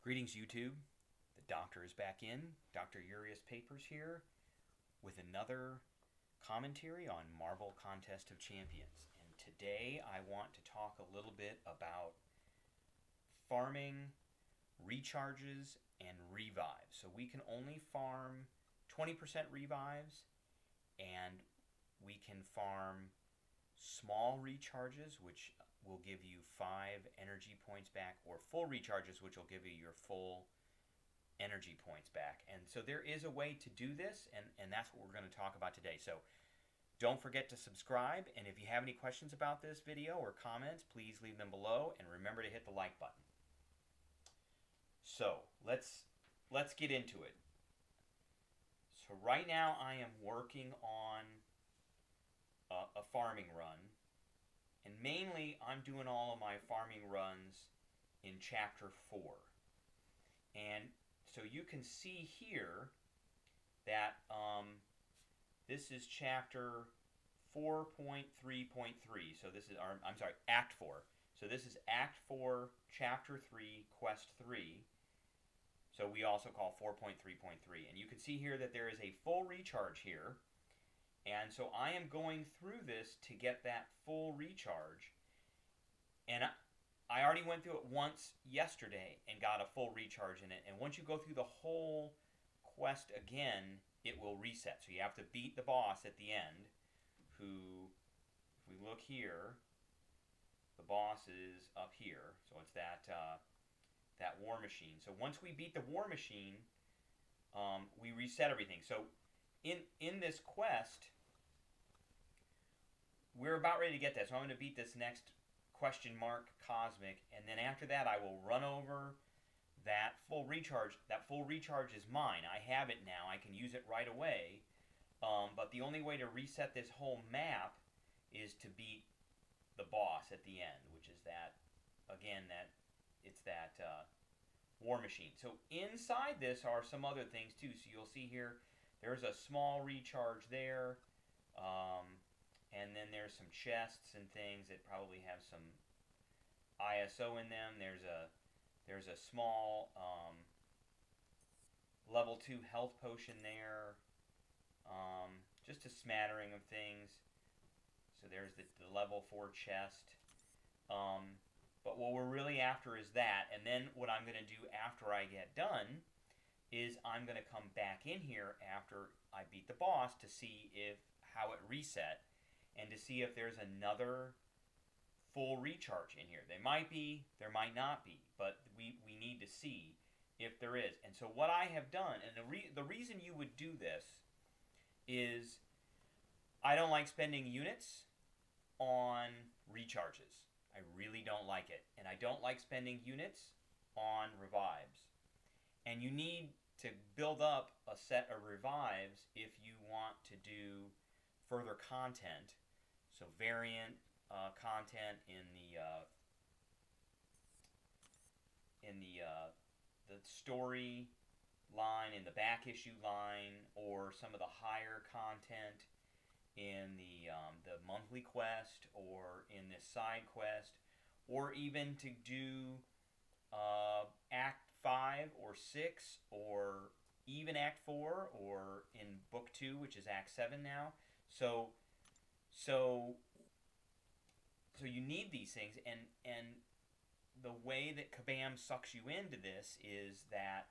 Greetings, YouTube. The doctor is back in. Dr. Urias Papers here with another commentary on Marvel Contest of Champions. And today I want to talk a little bit about farming, recharges, and revives. So we can only farm 20% revives, and we can farm small recharges, which will give you 5 energy points back, or full recharges, which will give you your full energy points back. And so there is a way to do this, and that's what we're going to talk about today. So don't forget to subscribe, and if you have any questions about this video or comments, please leave them below, and remember to hit the like button. So let's get into it. So right now I am working on a farming run, and mainly I'm doing all of my farming runs in Chapter 4. And so you can see here that this is Chapter 4.3.3. So this is, I'm sorry, Act 4. So this is Act 4, Chapter 3, Quest 3. So we also call 4.3.3. And you can see here that there is a full recharge here. And so I am going through this to get that full recharge. And I already went through it once yesterday and got a full recharge in it. And once you go through the whole quest again, it will reset. So you have to beat the boss at the end, who, if we look here, the boss is up here. So it's that war machine. So once we beat the war machine, we reset everything. So in this quest, we're about ready to get that. So I'm going to beat this next question mark cosmic, and then after that I will run over that full recharge. That full recharge is mine. I have it now. I can use it right away. But the only way to reset this whole map is to beat the boss at the end, which is that, again, it's that war machine. So inside this are some other things too. So you'll see here, there's a small recharge there, and then there's some chests and things that probably have some ISO in them. There's a small level 2 health potion there, just a smattering of things. So there's the level 4 chest. But what we're really after is that, and then what I'm going to do after I get done is I'm going to come back in here after I beat the boss to see how it reset, and to see if there's another full recharge in here. There might be, there might not be, but we need to see if there is. And so what I have done, and the reason you would do this is I don't like spending units on recharges. I really don't like it. And I don't like spending units on revives. And you need to build up a set of revives if you want to do further content. So variant content in the story line, in the back issue line, or some of the higher content in the monthly quest, or in this side quest, or even to do Act 5 or 6, or even Act 4, or in Book 2, which is Act 7 now. So you need these things, and the way that Kabam sucks you into this is that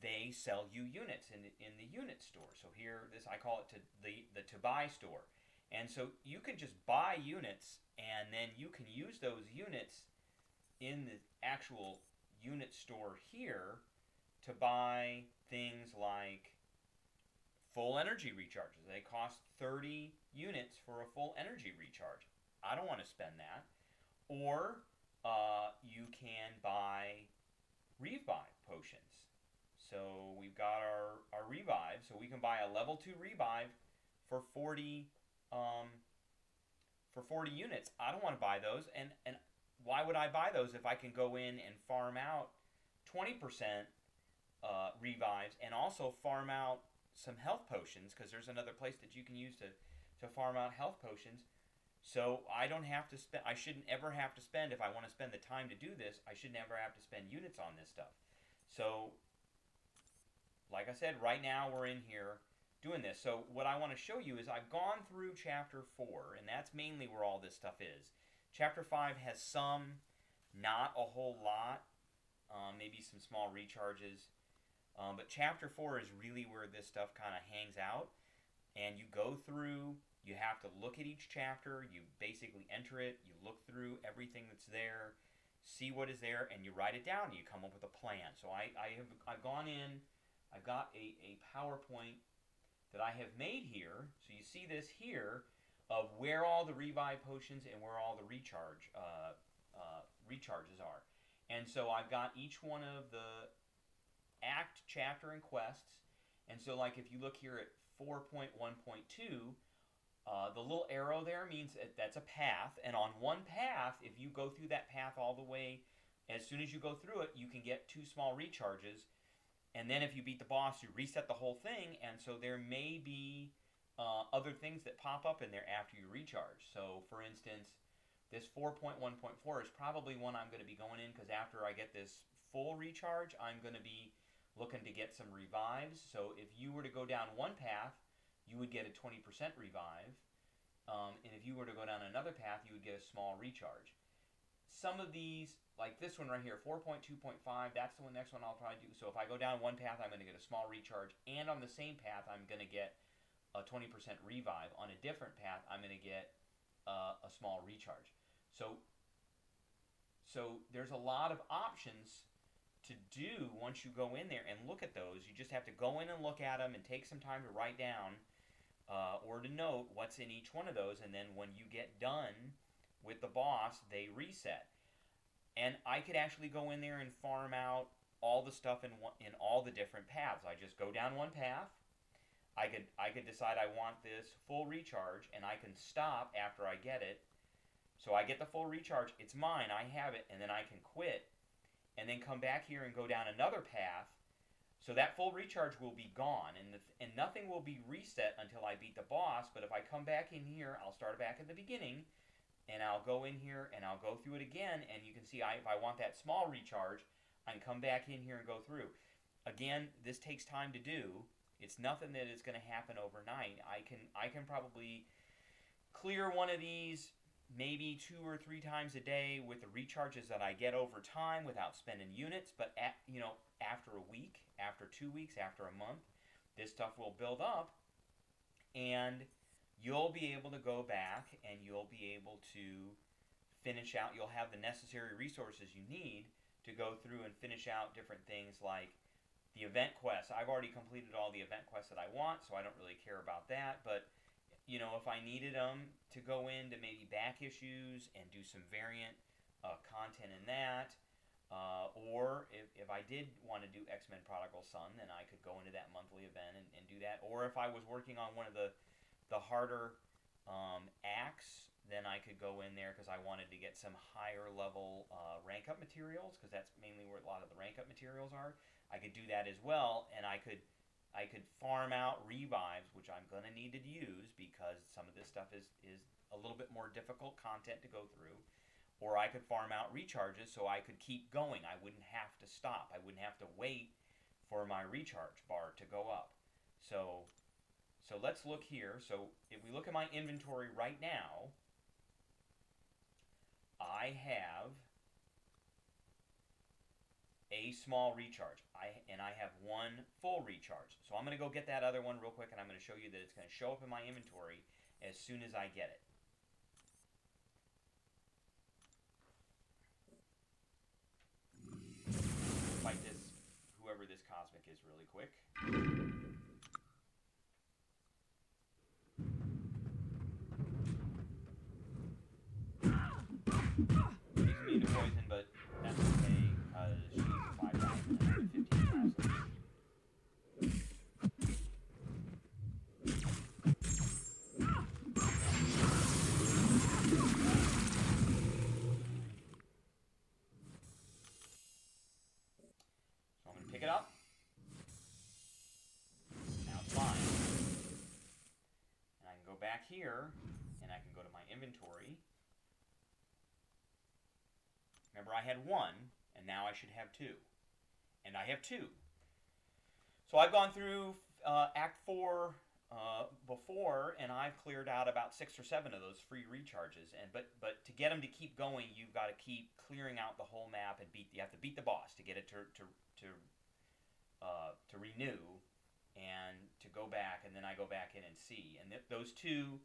they sell you units in the unit store. So here, I call it the to buy store. And so you can just buy units, and then you can use those units in the actual unit store here to buy things like full energy recharges. They cost 30 units for a full energy recharge. I don't want to spend that. Or you can buy revive potions. So we've got our revive. So we can buy a level 2 revive for 40 units. I don't want to buy those. And why would I buy those if I can go in and farm out 20% revives, and also farm out some health potions, because there's another place that you can use to farm out health potions. So I don't have to I shouldn't ever have to spend, if I want to spend the time to do this, I shouldn't ever have to spend units on this stuff. So, like I said, right now we're in here doing this. So what I want to show you is I've gone through Chapter 4, and that's mainly where all this stuff is. Chapter 5 has some, not a whole lot, maybe some small recharges. But Chapter 4 is really where this stuff kind of hangs out. And you go through, you have to look at each chapter, you basically enter it, you look through everything that's there, see what is there, and you write it down, and you come up with a plan. So I've gone in, I've got a PowerPoint that I have made here. So you see this here of where all the revive potions and where all the recharges are. And so I've got each one of the act, chapter, and quests. And so like if you look here at 4.1.2, the little arrow there means that's a path. And on one path, if you go through that path all the way, as soon as you go through it, you can get 2 small recharges. And then if you beat the boss, you reset the whole thing. And so there may be other things that pop up in there after you recharge. So for instance, this 4.1.4 is probably one I'm going to be going in, because after I get this full recharge, I'm going to be looking to get some revives. So if you were to go down one path, you would get a 20% revive. And if you were to go down another path, you would get a small recharge. Some of these, like this one right here, 4.2.5, that's the next one I'll probably do. So if I go down one path, I'm going to get a small recharge. And on the same path, I'm going to get a 20% revive. On a different path, I'm going to get a small recharge. So there's a lot of options to do once you go in there and look at those. You just have to go in and look at them and take some time to write down or to note what's in each one of those. And then when you get done with the boss, they reset. And I could actually go in there and farm out all the stuff in all the different paths. I just go down one path. I could decide I want this full recharge, and I can stop after I get it. So I get the full recharge, it's mine, I have it, and then I can quit, and then come back here and go down another path. So that full recharge will be gone, and nothing will be reset until I beat the boss. But if I come back in here, I'll start back at the beginning, and I'll go in here and I'll go through it again, and you can see if I want that small recharge, I can come back in here and go through. Again, this takes time to do. It's nothing that is going to happen overnight. I can probably clear one of these maybe 2 or 3 times a day with the recharges that I get over time without spending units. But after a week, after 2 weeks, after a month, this stuff will build up, and you'll be able to go back and you'll be able to finish out. You'll have the necessary resources you need to go through and finish out different things like the event quests. I've already completed all the event quests that I want, so I don't really care about that. But if I needed them to go into maybe back issues and do some variant content in that, or if I did want to do X-Men Prodigal Son, then I could go into that monthly event and do that. Or if I was working on one of the harder acts, then I could go in there because I wanted to get some higher level rank up materials, because that's mainly where a lot of the rank up materials are. I could do that as well, and I could farm out revives, which I'm going to need to use because some of this stuff is a little bit more difficult content to go through. Or I could farm out recharges so I could keep going. I wouldn't have to stop. I wouldn't have to wait for my recharge bar to go up. So let's look here. So if we look at my inventory right now, I have a small recharge. I have 1 full recharge. So I'm going to go get that other one real quick, and I'm going to show you that it's going to show up in my inventory as soon as I get it. Fight this, whoever this cosmic is, really quick. She's immune to poison, but that's okay, because she's 5,000 and I'm 15,000. So I'm going to pick it up. Now it's mine. And I can go back here, and I can go to my inventory. Remember, I had 1, and now I should have 2. and I have 2. So I've gone through Act 4 before, and I've cleared out about 6 or 7 of those free recharges. And but to get them to keep going, you've got to keep clearing out the whole map and you have to beat the boss to get it to renew and to go back. And then I go back in and see. And those 2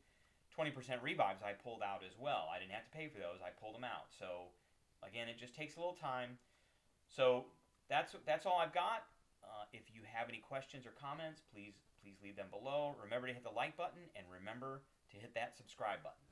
20% revives I pulled out as well. I didn't have to pay for those. I pulled them out. So again, it just takes a little time. So that's all I've got. If you have any questions or comments, please leave them below. Remember to hit the like button, and remember to hit that subscribe button.